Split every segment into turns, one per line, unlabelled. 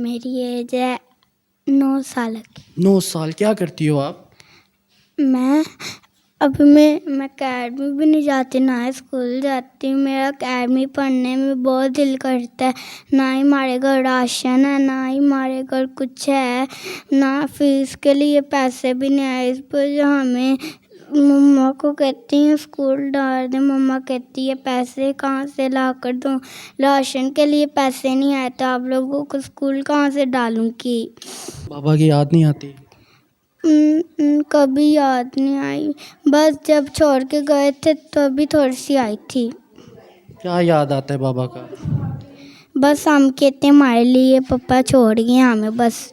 मेरी एज है 9 साल की।
9 साल। क्या करती हो आप?
मैं अभी मैं अकेडमी भी नहीं जाती, ना ही स्कूल जाती हूँ। मेरा अकेडमी पढ़ने में बहुत दिल करता है। ना ही हमारे घर राशन है, ना ही हमारे घर कुछ है, ना फीस के लिए पैसे भी नहीं आए। इस पर हमें मम्मा को कहती हैं स्कूल डाल दे। मम्मा कहती है पैसे कहाँ से ला कर दूँ, राशन के लिए पैसे नहीं आए तो आप लोगों को स्कूल कहाँ से डालूँगी।
बाबा की याद नहीं आती?
कभी याद नहीं आई, बस जब छोड़ के गए थे तभी थोड़ी सी आई थी।
क्या याद आता है बाबा का?
बस हम कहते हैं हमारे लिए पापा छोड़ गए हमें, बस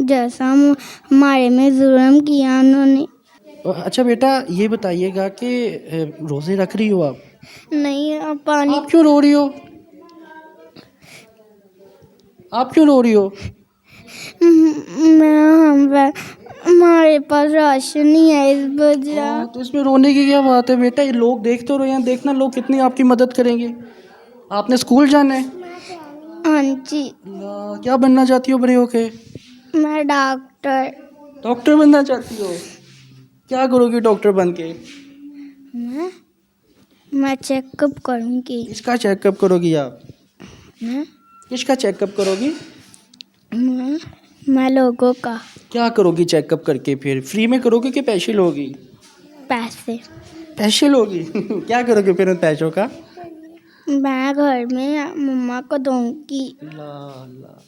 जैसा हमारे में जुल्म किया उन्होंने।
अच्छा बेटा, ये बताइएगा कि रोज़े रख रही हो आप?
नहीं अब पानी
आप क्यों रो रही हो? आप क्यों रो रही हो?
हमारे पास राशन नहीं है इस वजह।
तो इसमें रोने की क्या बात है बेटा? ये लोग देखते हो, यहाँ देखना लोग कितनी आपकी मदद करेंगे। आपने स्कूल जाना है?
हाँ जी,
क्या बनना चाहती हो बड़े होके?
मैं डॉक्टर।
डॉक्टर बनना चाहती हो? क्या करोगी डॉक्टर बन के?
मैं चेकअप करूँगी।
किसका चेकअप करोगी आप?
मैं
किसका चेकअप करोगी?
मैं लोगों का।
क्या करोगी चेकअप करके? फिर फ्री में करोगी कि पैसे लोगी?
पैसे
पैसे लोगी? क्या करोगे फिर उन पैसों का?
मैं घर में मम्मा को दूंगी।
ला ला